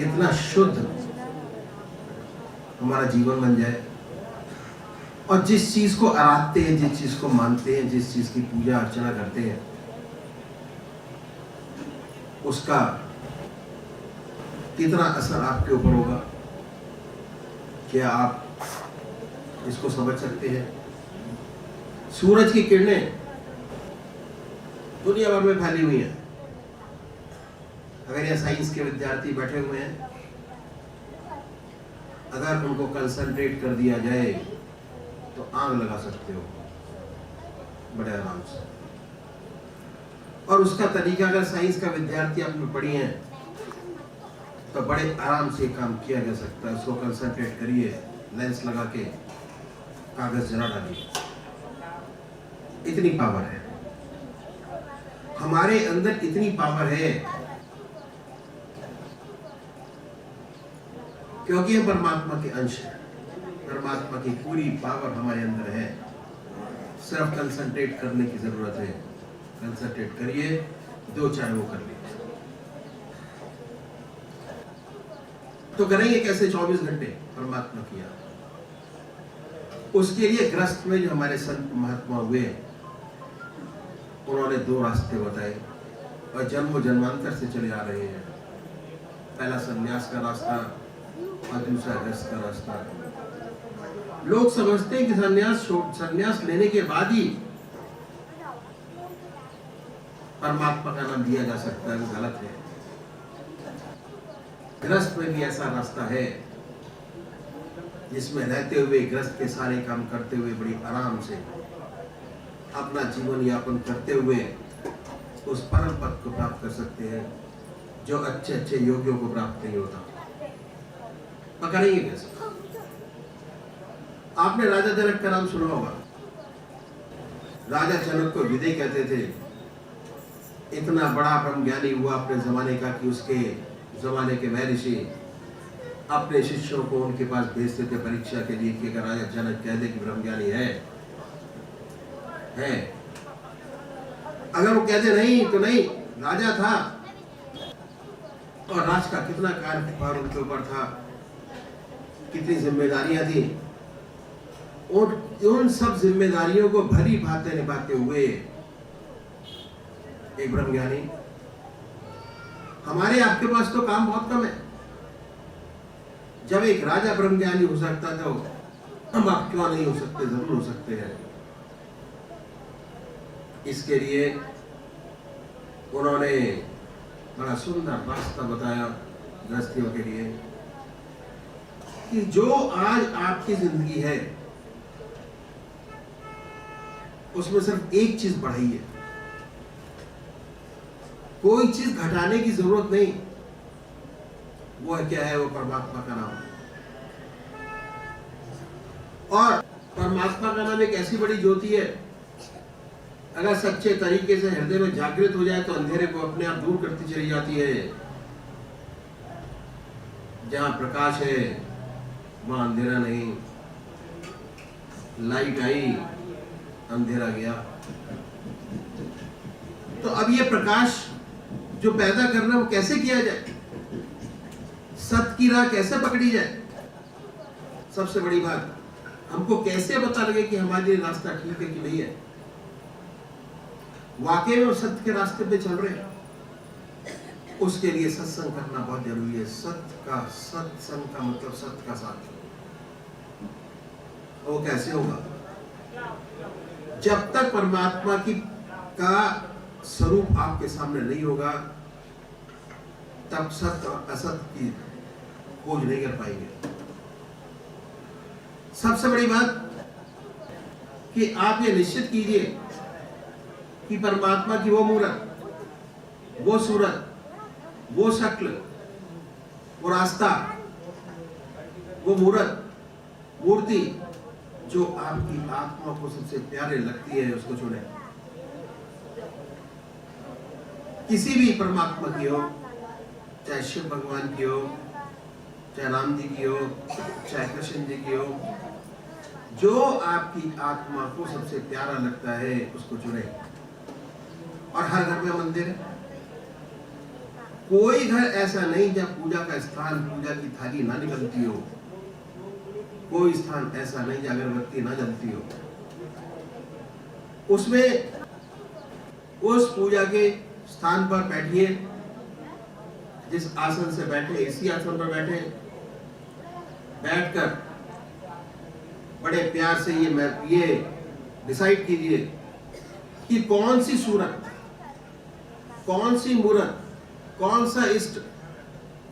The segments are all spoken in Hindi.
कितना शुद्ध हमारा जीवन बन जाए, और जिस चीज को आराधते हैं, जिस चीज को मानते हैं, जिस चीज की पूजा अर्चना करते हैं, उसका कितना असर आपके ऊपर होगा, क्या आप इसको समझ सकते हैं? सूरज की किरणें दुनिया भर में फैली हुई हैं। अगर ये साइंस के विद्यार्थी बैठे हुए हैं, अगर उनको कंसंट्रेट कर दिया जाए तो आग लगा सकते हो बड़े आराम से। और उसका तरीका अगर साइंस का विद्यार्थी आपने पढ़ी है तो बड़े आराम से काम किया जा सकता है। उसको कंसंट्रेट करिए, लेंस लगा के कागज जला डालिए, इतनी पावर है हमारे अंदर, इतनी पावर है क्योंकि हम परमात्मा के अंश हैं। परमात्मा की पूरी पावर हमारे अंदर है, सिर्फ कंसंट्रेट करने की जरूरत है। कंसंट्रेट करिए, जो चाहे वो कर लीजिए। तो करेंगे कैसे 24 घंटे परमात्मा की याद? उसके लिए ग्रस्त में जो हमारे संत महात्मा हुए, उन्होंने 2 रास्ते बताए और जन्म जन्मांतर से चले आ रहे हैं। पहला संन्यास का रास्ता और दूसरा ग्रस्त का रास्ता। लोग समझते हैं कि संन्यास लेने के बाद ही परमात्मा का नाम लिया जा सकता है, वो गलत है। ग्रस्त में भी ऐसा रास्ता है जिसमें रहते हुए, ग्रस्त के सारे काम करते हुए, बड़ी आराम से अपना जीवन यापन करते हुए उस परम पद को प्राप्त कर सकते हैं जो अच्छे अच्छे योगियों को प्राप्त नहीं होता। पकड़ेंगे कैसे? आपने राजा जनक का नाम सुना होगा। राजा जनक को विदय कहते थे। इतना बड़ा ब्रह्म ज्ञानी हुआ अपने जमाने का कि उसके जमाने के महर्षि अपने शिष्यों को उनके पास भेजते थे परीक्षा के लिए कि अगर राजा जनक कह दे कि ब्रह्म ज्ञानी है, अगर वो कहते नहीं तो नहीं, राजा था और राज का कितना कार्यभार उनके ऊपर था, कितनी जिम्मेदारियां थी, और उन सब जिम्मेदारियों को भली भांति निभाते हुए एक ब्रह्म ज्ञानी। हमारे आपके पास तो काम बहुत कम है। जब एक राजा ब्रह्म ज्ञानी हो सकता तो हम आप क्यों नहीं हो सकते? जरूर हो सकते हैं। इसके लिए उन्होंने बड़ा सुंदर रास्ता बताया गृहस्थियों के लिए कि जो आज आपकी जिंदगी है उसमें सिर्फ एक चीज बढ़ाइए, कोई चीज घटाने की जरूरत नहीं। वो है क्या है? वो परमात्मा का नाम। और परमात्मा का नाम एक ऐसी बड़ी ज्योति है, अगर सच्चे तरीके से हृदय में जागृत हो जाए तो अंधेरे को अपने आप दूर करती चली जाती है। जहां प्रकाश है वहां अंधेरा नहीं। लाइट आई, अंधेरा गया। तो अब ये प्रकाश जो पैदा करना है वो कैसे किया जाए? सत्य की राह कैसे पकड़ी जाए? सबसे बड़ी बात, हमको कैसे पता लगे कि हमारे लिए रास्ता ठीक है कि नहीं है? वाकई में सत्य के रास्ते पे चल रहे हैं, उसके लिए सत्संग करना बहुत जरूरी है। सत्संग का मतलब सत्य का साथ। वो कैसे होगा? जब तक परमात्मा का स्वरूप आपके सामने नहीं होगा तब सत्य और असत्य की खोज नहीं कर पाएंगे। सबसे बड़ी बात कि आप ये निश्चित कीजिए कि परमात्मा की वो मूरत, वो सूरत, वो शक्ल, वो रास्ता, वो मूर्ति जो आपकी आत्मा को सबसे प्यारे लगती है उसको चुने। किसी भी परमात्मा की हो, चाहे शिव भगवान की हो, चाहे राम जी की हो, चाहे कृष्ण जी की हो, जो आपकी आत्मा को सबसे प्यारा लगता है उसको चुने। और हर घर में मंदिर है, कोई घर ऐसा नहीं जब पूजा का स्थान, पूजा की थाली ना निकलती हो, कोई स्थान ऐसा नहीं जहाँ अगरबत्ती ना जलती हो। उसमें उस पूजा के स्थान पर बैठिए, जिस आसन से बैठे, इसी आसन पर बैठे, बैठकर बड़े प्यार से ये डिसाइड कीजिए कि कौन सी सूरत, कौन सी मूर्त, कौन सा इष्ट,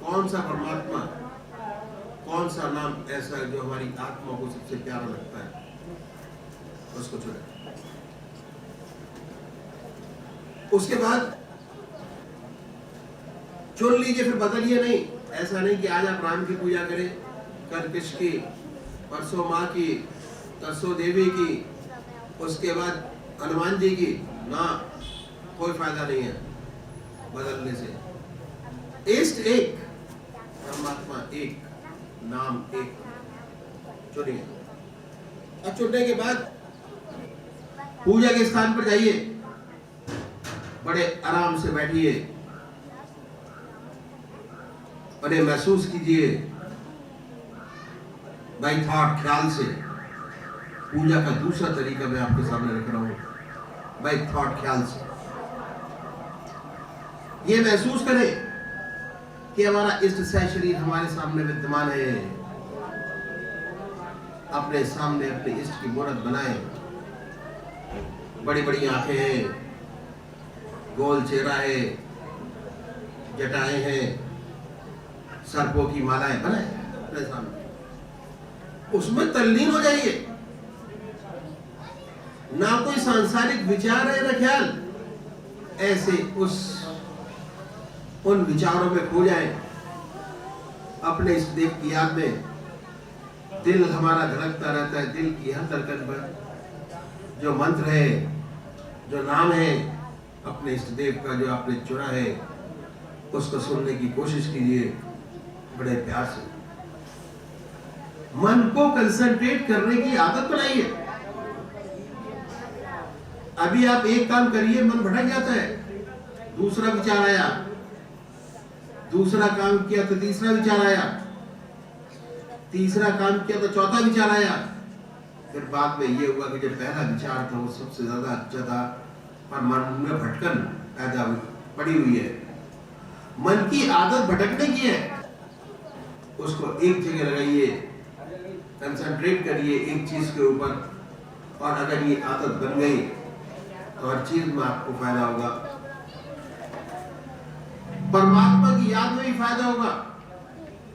कौन सा परमात्मा, कौन सा नाम ऐसा है जो हमारी आत्मा को सबसे प्यारा लगता है, उसको चुने। उसके बाद चुन लीजिए, फिर बदलिए नहीं। ऐसा नहीं कि आज आप राम की पूजा करें, कल कृष्ण की, परसों माँ की, तरसों देवी की, उसके बाद हनुमान जी की। ना, कोई फायदा नहीं है बदलने से। इष्ट एक, परमात्मा एक, नाम एक, चुनिए। अब चुनने के बाद पूजा के स्थान पर जाइए, बड़े आराम से बैठिए, बड़े महसूस कीजिए बाई थॉट, ख्याल से। पूजा का दूसरा तरीका मैं आपके सामने रख रहा हूं, बाई थॉट, ख्याल से। ये महसूस करें कि हमारा इष्ट शरीर हमारे सामने विद्यमान है। अपने सामने अपने इष्ट की मूर्त बनाएं। बड़ी बड़ी आंखें हैं, गोल चेहरा है, जटाएं हैं, सर्पों की मालाएं बनाएं अपने सामने, उसमें तल्लीन हो जाइए। ना कोई सांसारिक विचार है ना ख्याल, ऐसे उन विचारों में खो जाए। अपने इस देव की याद में दिल हमारा धड़कता रहता है। दिल की हर धड़कन पर जो मंत्र है, जो नाम है अपने इष्ट देव का जो आपने चुना है, उसको सुनने की कोशिश कीजिए बड़े प्यार से। मन को कंसंट्रेट करने की आदत बनाइए। अभी आप एक काम करिए, मन भटक जाता है, दूसरा विचार आया, दूसरा काम किया तो तीसरा विचार आया, तीसरा काम किया तो चौथा विचार आया। फिर बाद में ये हुआ कि जो पहला विचार था वो सबसे ज्यादा अच्छा था, पर मन में भटकन पैदा पड़ी हुई है। मन की आदत भटकने की है, उसको एक जगह लगाइए, कंसंट्रेट करिए एक चीज के ऊपर, और अगर ये आदत बन गई तो हर चीज में आपको फायदा होगा। परमात्मा की याद में भी फायदा होगा,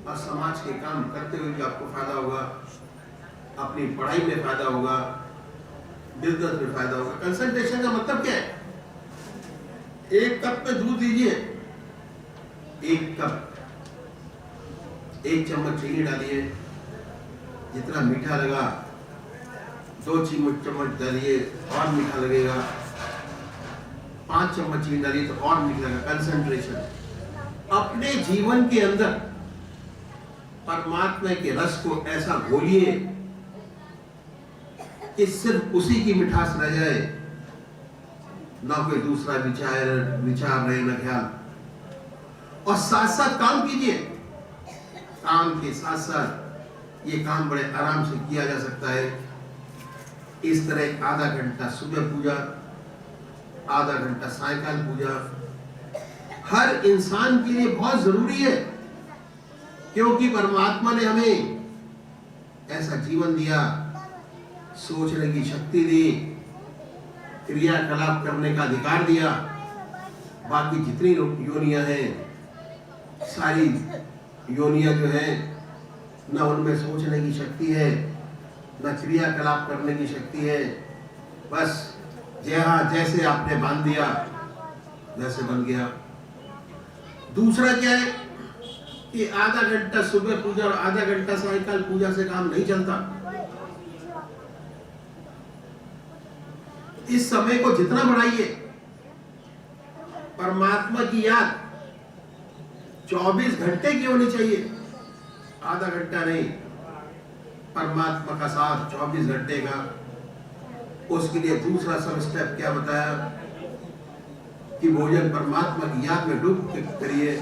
और समाज के काम करते हुए भी आपको फायदा होगा, अपनी पढ़ाई में फायदा होगा, बिजनेस में फायदा होगा। कंसंट्रेशन का मतलब क्या है? एक कप में दूध लीजिए, एक कप, एक चम्मच चीनी डालिए, जितना मीठा लगा 2 चम्मच डालिए और मीठा लगेगा, 5 चम्मच चीनी डालिए तो और मीठा लगेगा। कंसंट्रेशन। अपने जीवन के अंदर परमात्मा के रस को ऐसा घोलिए कि सिर्फ उसी की मिठास रह जाए, ना कोई दूसरा विचार रहे, ना ख्याल। और साथ साथ काम कीजिए। काम के साथ साथ ये काम बड़े आराम से किया जा सकता है। इस तरह आधा घंटा सुबह पूजा, आधा घंटा सायकाल पूजा हर इंसान के लिए बहुत जरूरी है, क्योंकि परमात्मा ने हमें ऐसा जीवन दिया, सोचने की शक्ति दी, क्रियाकलाप करने का अधिकार दिया। बाकी जितनी योनियां हैं, सारी योनियां जो है, न उनमें सोचने की शक्ति है, न क्रियाकलाप करने की शक्ति है। बस जैसे आपने बांध दिया वैसे बन गया। दूसरा क्या है कि आधा घंटा सुबह पूजा और आधा घंटा सायकाल पूजा से काम नहीं चलता। इस समय को जितना बढ़ाइए, परमात्मा की याद 24 घंटे की होनी चाहिए, आधा घंटा नहीं। परमात्मा का साथ 24 घंटे का। उसके लिए दूसरा सब स्टेप क्या बताया कि भोजन परमात्मा की याद में डूब के करिए।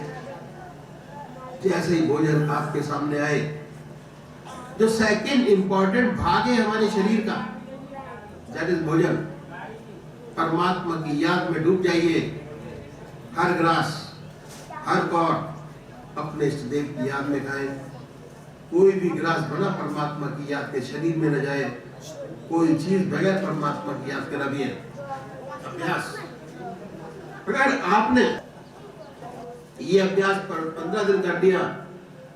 जैसे ही भोजन आपके सामने आए, जो सेकंड इंपॉर्टेंट भाग है हमारे शरीर का, दैट इज भोजन, परमात्मा की याद में डूब जाइए। हर ग्रास, हर कौर अपने इष्ट देव की याद में खाएं। कोई भी ग्रास बना परमात्मा की याद के शरीर में न जाए। कोई चीज बगैर परमात्मा की याद के न भी है। अभ्यास, अगर आपने ये अभ्यास पर 15 दिन कर दिया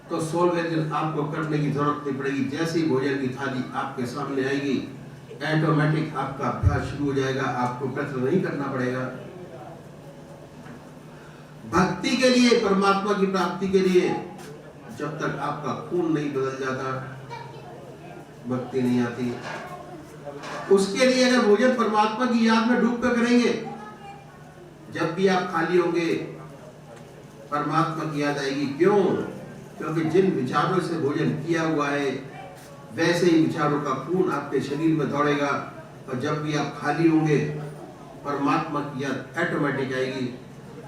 तो 16वें दिन आपको करने की जरूरत नहीं पड़ेगी। जैसे ही भोजन की थाली आपके सामने आएगी, ऑटोमेटिक आपका अभ्यास शुरू हो जाएगा। आपको प्रयत्न नहीं करना पड़ेगा। भक्ति के लिए, परमात्मा की प्राप्ति के लिए, जब तक आपका खून नहीं बदल जाता, भक्ति नहीं आती। उसके लिए अगर भोजन परमात्मा की याद में डूब कर करेंगे, जब भी आप खाली होंगे परमात्मा की याद आएगी। क्यों? क्योंकि जिन विचारों से भोजन किया हुआ है वैसे ही विचारों का खून आपके शरीर में दौड़ेगा, और जब भी आप खाली होंगे परमात्मा की याद ऑटोमेटिक आएगी।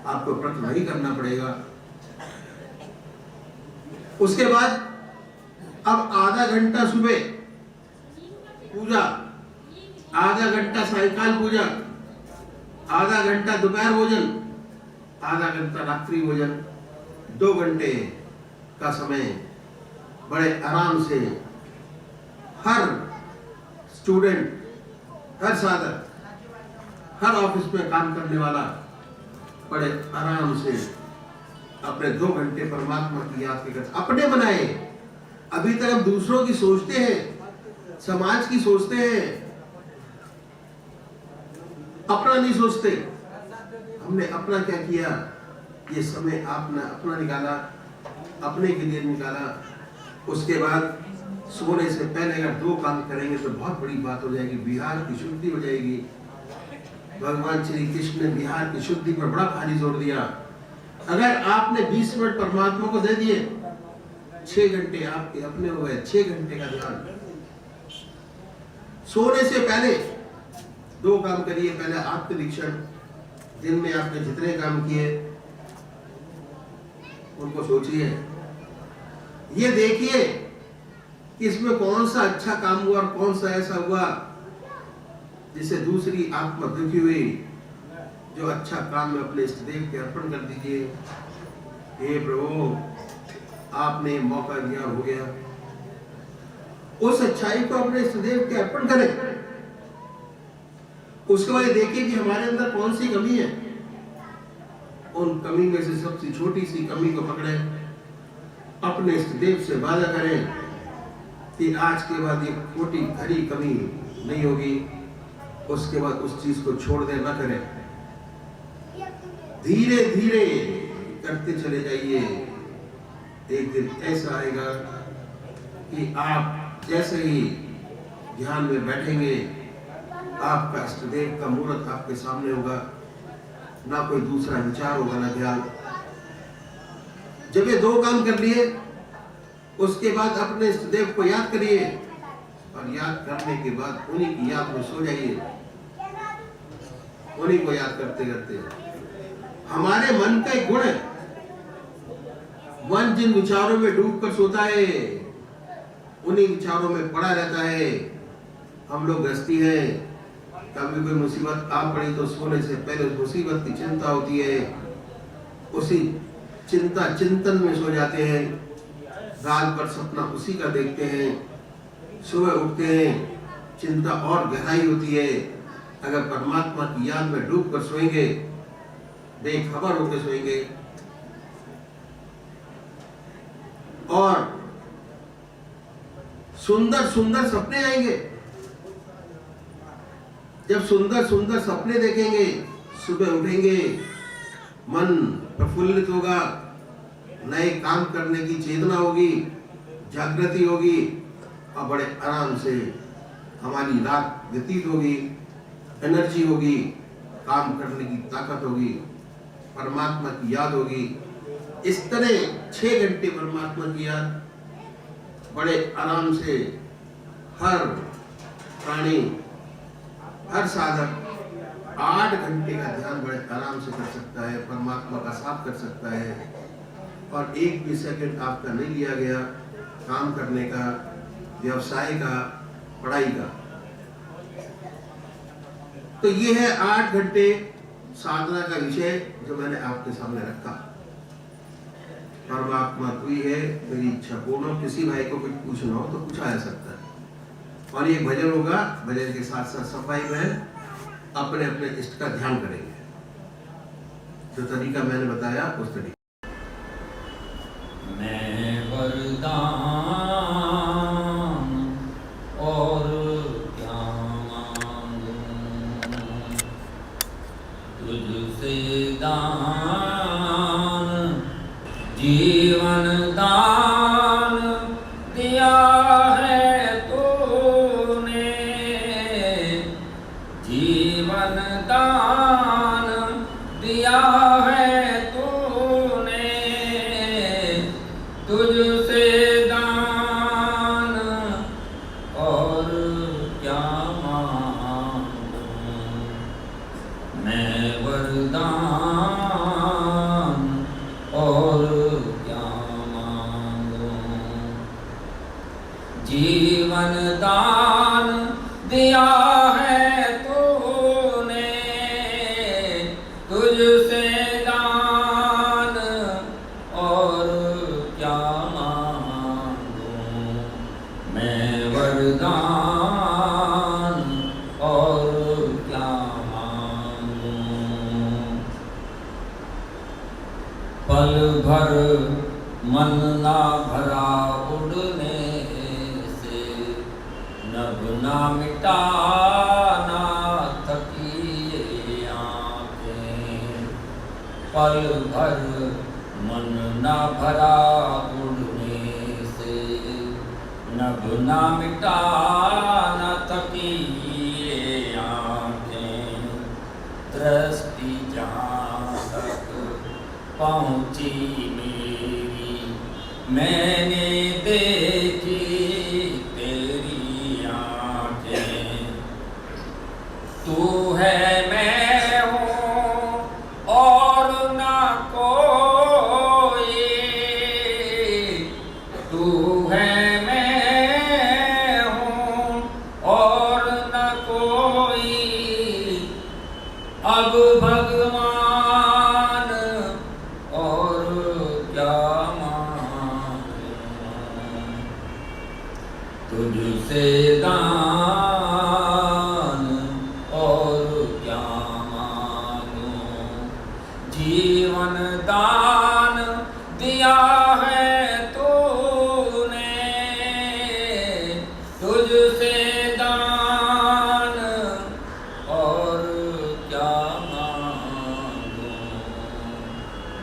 आपको प्रयत्न नहीं करना पड़ेगा। उसके बाद अब आधा घंटा सुबह पूजा, आधा घंटा सायंकाल पूजा, आधा घंटा दोपहर भोजन, आधा घंटा रात्रि भोजन, 2 घंटे का समय बड़े आराम से हर स्टूडेंट, हर साधक, हर ऑफिस में काम करने वाला बड़े आराम से अपने 2 घंटे परमात्मा की याद के कर अपने बनाए। अभी तक हम दूसरों की सोचते हैं, समाज की सोचते हैं, अपना नहीं सोचते। हमने अपना क्या किया? ये समय आपने अपना निकाला, अपने के लिए निकाला। उसके बाद सोने से पहले अगर 2 काम करेंगे तो बहुत बड़ी बात हो जाएगी। बिहार की शुद्धि हो जाएगी। भगवान श्री कृष्ण ने बिहार की शुद्धि पर बड़ा भारी जोर दिया। अगर आपने 20 मिनट परमात्मा को दे दिए, 6 घंटे आपके अपने हो गए। 6 घंटे का ध्यान। सोने से पहले 2 काम करिए। पहले आत्मनिरीक्षण, दिन में आपने जितने काम किए उनको सोचिए। ये देखिए कि इसमें कौन सा अच्छा काम हुआ और कौन सा ऐसा हुआ जिससे दूसरी आत्मा दुखी हुई। जो अच्छा काम में अपने इष्ट देव के अर्पण कर दीजिए। हे प्रभु, आपने मौका दिया, हो गया। उस अच्छाई को अपने इष्ट देव के अर्पण करें। उसके बाद देखिए कि हमारे अंदर कौन सी कमी है। उन कमी में से सबसे छोटी सी कमी को पकड़े, अपने इष्ट देव से वादा करें कि आज के बाद ये छोटी घड़ी कमी नहीं होगी। उसके बाद उस चीज को छोड़ दे, ना करें। धीरे धीरे करते चले जाइए। एक दिन ऐसा आएगा कि आप जैसे ही ध्यान में बैठेंगे, आपका इष्ट देव का मूर्त आपके सामने होगा। ना कोई दूसरा विचार होगा, ना ध्यान। जब ये 2 काम कर लिए, उसके बाद अपने इष्ट देव को याद करिए, और याद करने के बाद उन्हीं की याद में सो जाइए। उन्हीं को याद करते करते हमारे मन का एक गुण है, मन जिन विचारों में डूब कर सोता है उन्हीं विचारों में पड़ा रहता है। हम लोग गृहस्थी है, कभी कोई मुसीबत आ पड़ी तो सोने से पहले उस मुसीबत की चिंता होती है। उसी चिंता चिंतन में सो जाते हैं। रात भर सपना उसी का देखते हैं। सुबह उठते हैं, चिंता और गहराई होती है। अगर परमात्मा की याद में डूब कर सोएंगे, बेखबर होकर सोएंगे, और सुंदर सुंदर सपने आएंगे। जब सुंदर सुंदर सपने देखेंगे, सुबह उठेंगे, मन प्रफुल्लित होगा, नए काम करने की चेतना होगी, जागृति होगी, और बड़े आराम से हमारी रात व्यतीत होगी, एनर्जी होगी, काम करने की ताकत होगी, परमात्मा की याद होगी। इस तरह 6 घंटे परमात्मा की याद बड़े आराम से हर प्राणी, हर साधक 8 घंटे का ध्यान बड़े आराम से कर सकता है, परमात्मा का साथ कर सकता है, और एक भी सेकंड आपका नहीं लिया गया काम करने का, व्यवसाय का, पढ़ाई का। तो ये है 8 घंटे साधना का विषय जो मैंने आपके सामने रखा। परमात्मा तू ही है, मेरी इच्छा पूर्ण हो। किसी भाई को कुछ पूछना हो तो पूछा जा सकता है। और ये भजन होगा, भजन के साथ साथ सफाई में अपने अपने इष्ट का ध्यान करेंगे। जो तरीका मैंने बताया उस तरीके। मैं वरदान और क्या मांगूं, तुझसे दान जीवन दान दिया है तूने, जीवन दान दिया है तूने, तुझसे दान और क्या मांगूं। मैं वरदान और क्या मांगूं, जीवन दान दिया है तूने, तुझसे दान और क्या मांगूं। मैं वरदान और क्या मांगूं। पल भर मन ना भरा उड़ने से, नभ ना मिटाना थकी ये आँखें। पल भर मन ना भरा उड़ने से, नभ ना मिटाना थकी ये आँखें। दृष्टि जहाँ तक पहुँची मेरी, मैंने देखी तेरी आँखें। तू है मैं हूँ और ना कोई, तू है मैं हूँ और ना कोई। अब भगवान और क्या मांगूं, तुझसे दान और क्या मांगूं। जीवन दान दिया है तूने, तुझसे दान और क्या मांगूं।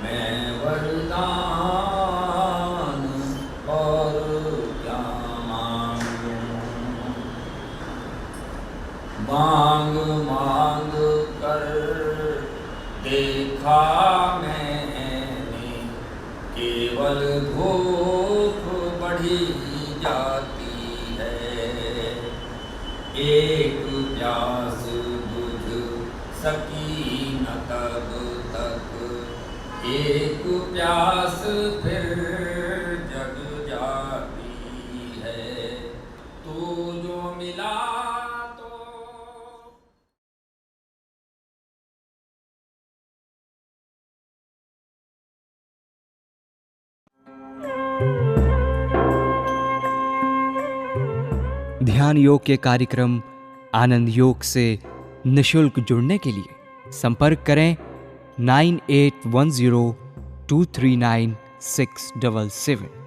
मैं वरदान और क्या मांगूं। मांग मांग कर देखा मैंने, केवल भूख बढ़ी जाती है। एक प्यास बुझ सकी न तब तक, एक प्यास फिर जग जाती है। तू जो मिला तो ध्यान योग के कार्यक्रम आनंद योग से निशुल्क जुड़ने के लिए संपर्क करें 9810239677।